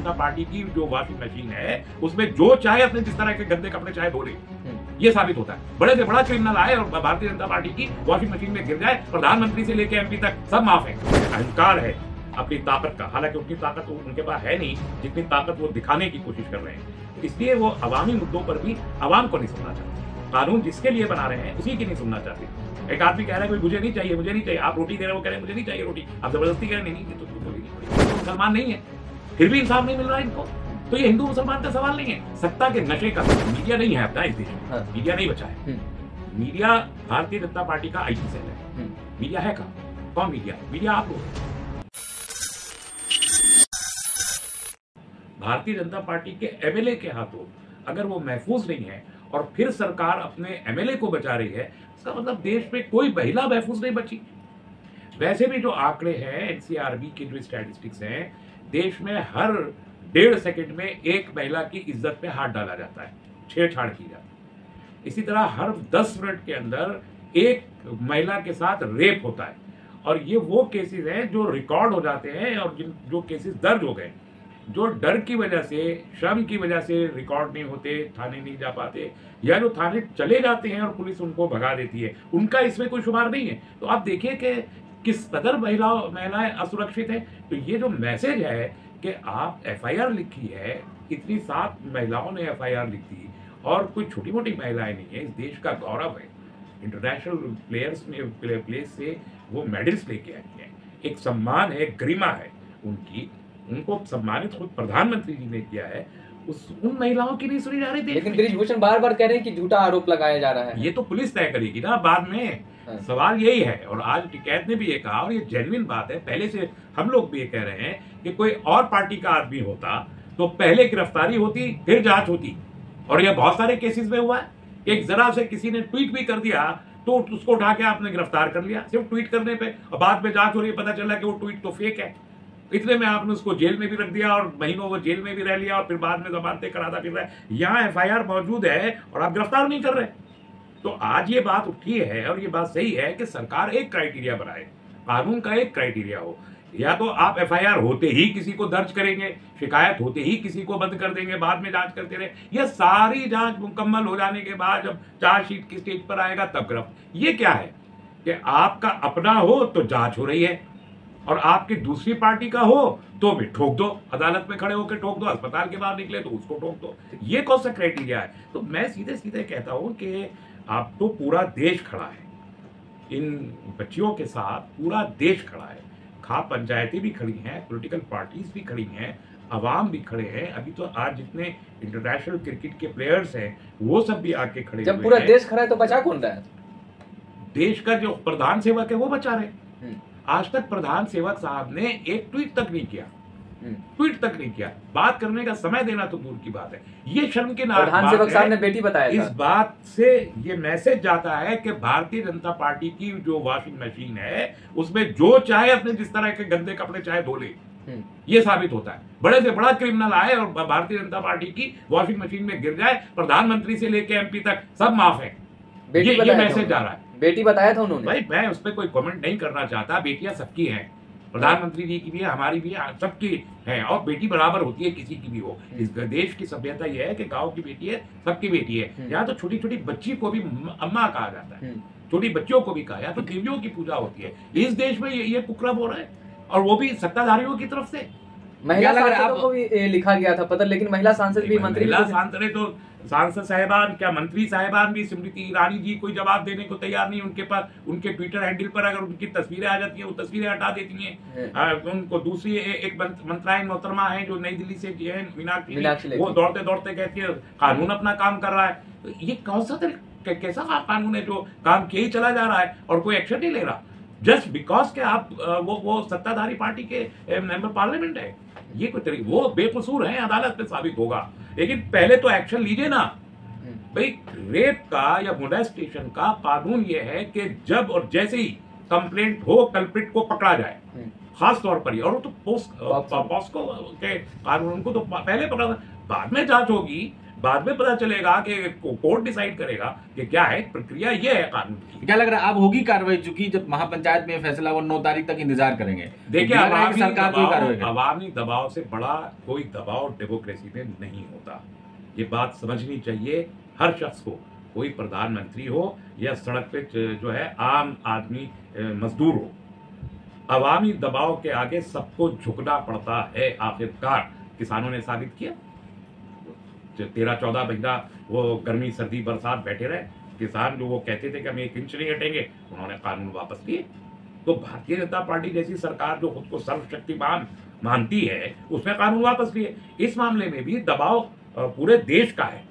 जनता party की जो washing machine है उसमें जो चाहे अपने जिस तरह के गंदे कपड़े चाहे धो ले, ये साबित होता है। बड़े से बड़ा क्रिमिनल आए और भारतीय जनता पार्टी की वॉशिंग मशीन में गिर जाए, प्रधानमंत्री से लेकर एमपी तक सब माफ है। अहंकार है अपनी ताकत का, हालांकि उनकी ताकत उनके पास है नहीं जितनी ताकत वो दिखाने की कोशिश कर रहे हैं। इसलिए वो अवामी मुद्दों पर भी अवाम को नहीं सुनना चाहते। कानून जिसके लिए बना रहे हैं उसी की नहीं सुनना चाहते। एक आदमी कह रहा है मुझे नहीं चाहिए, मुझे नहीं चाहिए, आप रोटी दे रहे हो, कह रहे मुझे नहीं चाहिए रोटी, आप जबरदस्ती कह रहे नहीं तो मुसलमान नहीं है, फिर भी इंसाफ नहीं मिल रहा है इनको। तो ये हिंदू मुसलमान का सवाल नहीं है, सत्ता के नशे का। मीडिया नहीं है अपना इस देश में, मीडिया नहीं बचा है। मीडिया भारतीय जनता पार्टी का आईटी सेल है। मीडिया है कौन मीडिया? मीडिया आप लोग। भारतीय जनता पार्टी के एमएलए के हाथों अगर वो महफूज नहीं है और फिर सरकार अपने एमएलए को बचा रही है, इसका मतलब देश में कोई महिला महफूज नहीं बची। वैसे भी जो आंकड़े हैं एनसीआरबी के जो स्टैटिस्टिक्स हैं, देश में हर 1.5 सेकंड में एक महिला की इज्जत पे हाथ डाला जाता है, छेड़छाड़ की जाती है। इसी तरह हर 10 मिनट के अंदर एक महिला के साथ रेप होता है। और ये वो केसेस हैं जो रिकॉर्ड हो जाते हैं और जो केसेस दर्ज हो गए, जो डर की वजह से, शर्म की वजह से रिकॉर्ड नहीं होते, थाने नहीं जा पाते, या जो थाने चले जाते हैं और पुलिस उनको भगा देती है, उनका इसमें कोई शुमार नहीं है। तो आप देखिए कि किस कदर महिलाएं असुरक्षित है। तो ये जो मैसेज है कि आप एफआईआर लिखी है, इतनी 7 महिलाओं ने एफआईआर लिखी और कोई छोटी मोटी महिलाएं नहीं है, इस देश का गौरव है। इंटरनेशनल प्लेस से वो मेडल्स लेके आई हैं, एक सम्मान है, गरिमा है उनकी, उनको सम्मानित खुद प्रधानमंत्री जी ने किया है। उन महिलाओं की नहीं सुनी जा रही थी। लेकिन ब्रिजभूषण बार बार कह रहे हैं कि झूठा आरोप लगाया जा रहा है। ये तो पुलिस तय करेगी ना बाद में। सवाल यही है। और आज टिकैत ने भी ये कहा, और ये जेन्युइन बात है, पहले से हम लोग भी ये कह रहे हैं कि कोई और पार्टी का आदमी होता तो पहले गिरफ्तारी होती फिर जांच होती। और ये बहुत सारे केसेस में हुआ है। एक जरा से किसी ने ट्वीट भी कर दिया तो उसको उठा के आपने गिरफ्तार कर लिया सिर्फ ट्वीट करने पे, और बाद में जांच हो रही है, पता चला कि वो ट्वीट तो फेक है। इतने में आपने उसको जेल में भी रख दिया और महीनों वो जेल में भी रह लिया और फिर बाद में जमानतें कराता फिर रहा है। यहाँ एफआईआर मौजूद है और आप गिरफ्तार नहीं कर रहे। तो आज ये बात उठी है और ये बात सही है कि सरकार एक क्राइटेरिया बनाए, कानून का एक क्राइटेरिया हो। या तो आप एफआईआर होते ही किसी को दर्ज करेंगे, शिकायत होते ही किसी को बंद कर देंगे, बाद में जांच करते रहे, या सारी जांच मुकम्मल हो जाने के बाद जब चार्जशीट की स्टेज पर आएगा तब गिरफ्तार। ये क्या है कि आपका अपना हो तो जांच हो रही है और आपकी दूसरी पार्टी का हो तो भी ठोक दो, अदालत में खड़े होकर ठोक दो, अस्पताल के बाहर निकले तो उसको ठोक दो। ये कौन सा क्राइटेरिया है? तो मैं सीधे सीधे कहता हूं कि आप तो पूरा देश खड़ा है, इन बच्चियों के साथ पूरा देश खड़ा है। खाप पंचायतें भी खड़ी हैं, पॉलिटिकल पार्टीज भी खड़ी हैं, अवाम भी खड़े हैं। अभी तो आज जितने इंटरनेशनल क्रिकेट के प्लेयर्स हैं वो सब भी आके खड़े। जब पूरा देश खड़ा है तो बचा कौन रहा है? देश का जो प्रधान सेवक है वो बचा रहे। आज तक प्रधान सेवक साहब ने एक ट्वीट तक नहीं किया, ट्वीट तक नहीं किया। बात करने का समय देना तो दूर की बात है। ये शर्म के नाम प्रधान सेवक साहब ने बेटी बताया था। इस बात से ये मैसेज जाता है कि भारतीय जनता पार्टी की जो वॉशिंग मशीन है उसमें जो चाहे अपने जिस तरह के गंदे कपड़े चाहे धो ले, ये साबित होता है। बड़े से बड़ा क्रिमिनल आए और भारतीय जनता पार्टी की वॉशिंग मशीन में गिर जाए, प्रधानमंत्री से लेकर एमपी तक सब माफ है। ये मैसेज जा रहा है। बेटी बताया था उन्होंने। भाई मैं उस पर कोई कमेंट नहीं करना चाहता। बेटियां सबकी हैं, प्रधानमंत्री जी की भी है, हमारी भी है, सबकी है, और बेटी बराबर होती है किसी की भी हो। इस देश की सभ्यता यह है कि गांव की बेटी है सबकी बेटी है। यहाँ तो छोटी छोटी बच्ची को भी अम्मा कहा जाता है, छोटी बच्चियों को भी कहा, या तो देवियों की पूजा होती है। इस देश में ये कुकर्म हो रहा है और वो भी सत्ताधारियों की तरफ से। महिला सांसदों को भी लिखा गया था पत्र, लेकिन महिला सांसद भी, मंत्री सांसद तो सांसद साहिबान क्या मंत्री साहिबान भी, स्मृति ईरानी जी कोई जवाब देने को तैयार नहीं। उनके पास उनके ट्विटर हैंडल पर अगर उनकी तस्वीरें आ जाती हैं वो तस्वीरें हटा देती हैं। उनको दूसरी एक मंत्रालय मोहतरमा है जो नई दिल्ली से है, मीनाक्षी, वो दौड़ते दौड़ते कहती है कानून अपना काम कर रहा है। तो ये कौन सा कैसा कानून है जो काम किए ही चला जा रहा है और कोई एक्शन नहीं ले रहा, जस्ट बिकॉज के आप वो सत्ताधारी पार्टी के मेंबर पार्लियामेंट है। ये कोई तरीका, वो बेकसूर हैं, अदालत में साबित होगा, लेकिन पहले तो एक्शन लीजिए ना। भाई रेप का या मोलेस्टेशन का कानून ये है कि जब और जैसे ही कंप्लेंट हो कल्प्रिट को पकड़ा जाए, खास तौर पर। और तो पॉस्को के कानून को तो पहले पकड़ा, बाद में जांच होगी, बाद में पता चलेगा कि कोर्ट डिसाइड करेगा कि क्या है प्रक्रिया, ये है कानून की। क्या लग रहा है अब होगी कार्रवाई, चूंकि जब महापंचायत में फैसला वो 9 तारीख तक इंतजार करेंगे? देखिए, सरकार अवामी दबाव से बड़ा कोई दबाव डेमोक्रेसी में नहीं होता। ये बात समझनी चाहिए हर शख्स को, कोई प्रधानमंत्री हो या सड़क पे जो है आम आदमी मजदूर हो, अवामी दबाव के आगे सबको झुकना पड़ता है। आखिरकार किसानों ने साबित किया, 13-14 महीना वो गर्मी सर्दी बरसात बैठे रहे किसान, जो वो कहते थे कि हम 1 इंच नहीं हटेंगे, उन्होंने कानून वापस लिए। तो भारतीय जनता पार्टी जैसी सरकार जो खुद को सर्वशक्तिमान मानती है, उसने कानून वापस लिए। इस मामले में भी दबाव पूरे देश का है,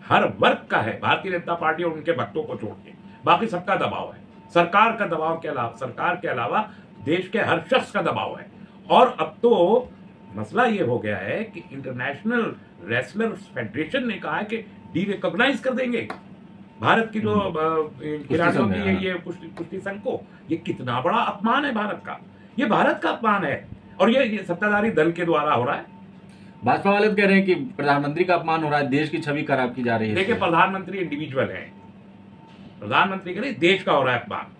हर वर्ग का है, भारतीय जनता पार्टी और उनके भक्तों को छोड़ के बाकी सबका दबाव है। सरकार का दबाव के अलावा, सरकार के अलावा देश के हर शख्स का दबाव है। और अब तो मसला ये हो गया है कि इंटरनेशनल रेसलर्स फेडरेशन ने कहा है कि डी-रिकॉग्नाइज कर देंगे भारत की जो खिलाड़ियों की ये कुश्ती संघ को। ये कितना बड़ा अपमान है भारत का, ये भारत का अपमान है, और ये सत्ताधारी दल के द्वारा हो रहा है। भाजपा वाले कह रहे हैं कि प्रधानमंत्री का अपमान हो रहा है, देश की छवि खराब की जा रही है। देखिए, प्रधानमंत्री इंडिविजुअल है, प्रधानमंत्री के लिए देश का हो रहा है अपमान।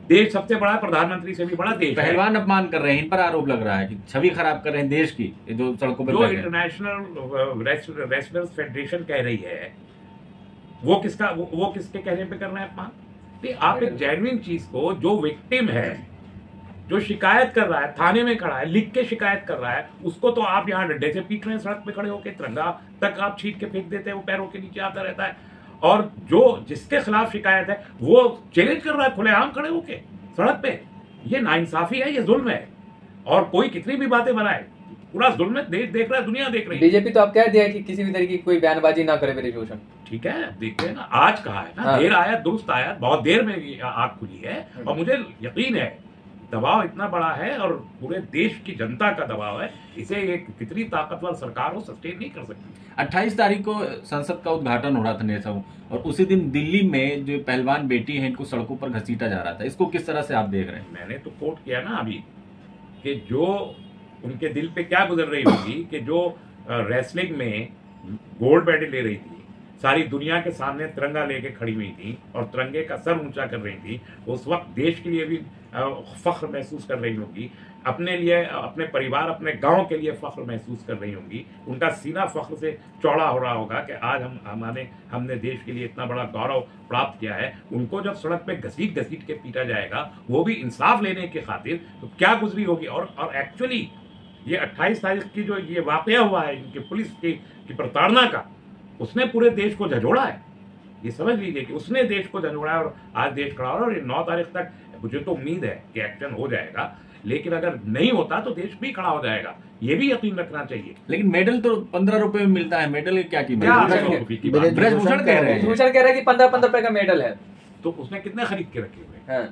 देश सबसे बड़ा, प्रधानमंत्री से भी बड़ा देश। पहलवान अपमान कर रहे हैं, इन पर आरोप लग रहा है कि छवि खराब कर रहे हैं देश की, जो सड़कों पर जो इंटरनेशनल रेसलर्स फेडरेशन कह रही है, वो किसके कहने पे कर रहे हैं अपमान? आप एक जेन्युइन चीज को, जो विक्टिम है, जो शिकायत कर रहा है, थाने में खड़ा है, लिख के शिकायत कर रहा है, उसको तो आप यहाँ डंडे से पीट रहे हैं, सड़क पे खड़े होकर तिरंगा तक आप छीट के फेंक देते हैं, वो पैरों के नीचे आता रहता है। और जो जिसके खिलाफ शिकायत है वो चैलेंज कर रहा है खुलेआम खड़े होके सड़क पे। ये नाइंसाफी है, ये जुल्म है। और कोई कितनी भी बातें बनाए, पूरा जुल्म देख रहा है, दुनिया देख रही है। बीजेपी तो अब कह दिया है कि किसी भी तरह की कोई बयानबाजी ना करे विरोध। ठीक है, देखते हैं ना, आज कहा है ना। हाँ। देर आया दुरुस्त आया, बहुत देर में आग खुली है, और मुझे यकीन है दबाव इतना बड़ा है और पूरे देश की जनता का दबाव है, इसे एक कितनी ताकतवर सरकार हो सस्टेन नहीं कर सकती। 28 तारीख को संसद का उद्घाटन हो रहा था नेता, और उसी दिन दिल्ली में जो पहलवान बेटी है इनको सड़कों पर घसीटा जा रहा था, इसको किस तरह से आप देख रहे हैं? मैंने तो कोट किया ना अभी कि जो उनके दिल पे क्या गुजर रही होगी कि जो रेसलिंग में गोल्ड मेडल ले रही थी, सारी दुनिया के सामने तिरंगा लेके खड़ी हुई थी और तिरंगे का सर ऊंचा कर रही थी, उस वक्त देश के लिए भी फख्र महसूस कर रही होगी, अपने लिए, अपने परिवार, अपने गांव के लिए फख्र महसूस कर रही होंगी। उनका सीना फख्र से चौड़ा हो रहा होगा कि आज हमने देश के लिए इतना बड़ा गौरव प्राप्त किया है। उनको जब सड़क पे घसीट घसीट के पीटा जाएगा, वो भी इंसाफ लेने की खातिर, तो क्या गुजरी होगी। और एक्चुअली ये 28 तारीख की जो ये वाकया हुआ है इनके पुलिस की प्रताड़ना का, उसने पूरे देश को झंझोड़ा है। ये समझ लीजिए कि उसने देश को झंझोड़ा है, और आज देश खड़ा हो रहा है। और 9 तारीख तक मुझे तो उम्मीद है कि एक्शन हो जाएगा, लेकिन अगर नहीं होता तो देश भी खड़ा हो जाएगा, ये भी यकीन रखना चाहिए। लेकिन मेडल तो 15 रुपए में मिलता है, मेडल क्या कीमत? ब्रजभूषण कह रहे हैं कि 15 रुपए का मेडल है, तो उसने कितने खरीद के रखे हुए हैं?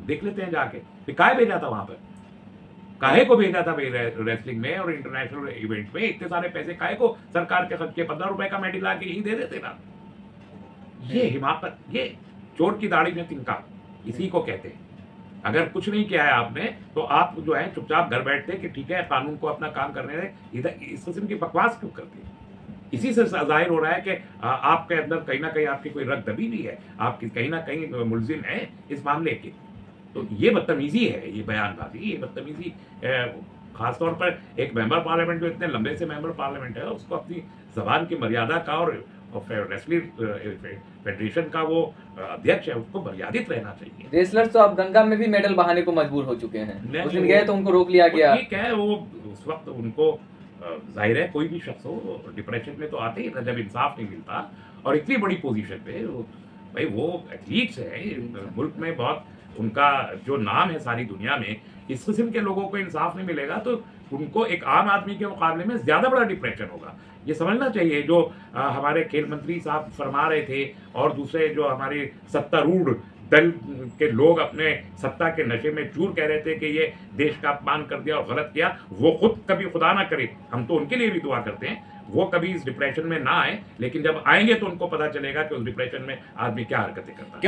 देख लेते हैं जाके, काय भेजा था वहां पर, काहे को भेजा था रेसलिंग में और इंटरनेशनल इवेंट में इतने सारे पैसे काहे को सरकार के खर्च के 15 रुपए का मेडल लाके यही दे देते ना। ये हिमाकत, ये चोर की दाढ़ी में तिनका, इसी को कहते हैं। अगर कुछ नहीं किया है आपने तो आप जो है चुपचाप घर बैठते कि ठीक है कानून को अपना काम करने दें, इधर इस किस्म की बकवास क्यों करते हैं? इसी से जाहिर हो रहा है कि आपके अंदर कहीं ना कहीं आपकी कोई रग दबी भी है, आपकी कहीं ना कहीं मुलजिम है इस मामले के। तो ये बदतमीजी है, ये बयानबाजी, ये बदतमीजी। खासतौर पर एक मेंबर पार्लियामेंट जो इतने लंबे से मेंबर पार्लियामेंट है, उसको अपनी जबान की मर्यादा का और रेसलिंग फेडरेशन का वो अध्यक्ष है, उसको मर्यादित रहना चाहिए। रेसलर्स तो अब गंगा में भी मेडल बहाने को मजबूर हो चुके हैं। उस दिन गए तो उनको रोक लिया गया। ठीक है, वो उस वक्त उनको जाहिर है कोई भी शख्स हो डिप्रेशन में तो आते ही जब इंसाफ नहीं मिलता, और इतनी बड़ी पोजीशन पे भाई वो एथलीट्स है, मुल्क में बहुत उनका जो नाम है सारी दुनिया में, इस किस्म के लोगों को इंसाफ नहीं मिलेगा तो उनको एक आम आदमी के मुकाबले में ज्यादा बड़ा डिप्रेशन होगा। ये समझना चाहिए। जो हमारे खेल मंत्री साहब फरमा रहे थे और दूसरे जो हमारे सत्तारूढ़ दल के लोग अपने सत्ता के नशे में चूर कह रहे थे कि ये देश का अपमान कर दिया और गलत किया, वो खुद कभी खुदा ना करे, हम तो उनके लिए भी दुआ करते हैं, वो कभी इस डिप्रेशन में ना आए, लेकिन जब आएंगे तो उनको पता चलेगा कि उस डिप्रेशन में आदमी क्या हरकतें करता है।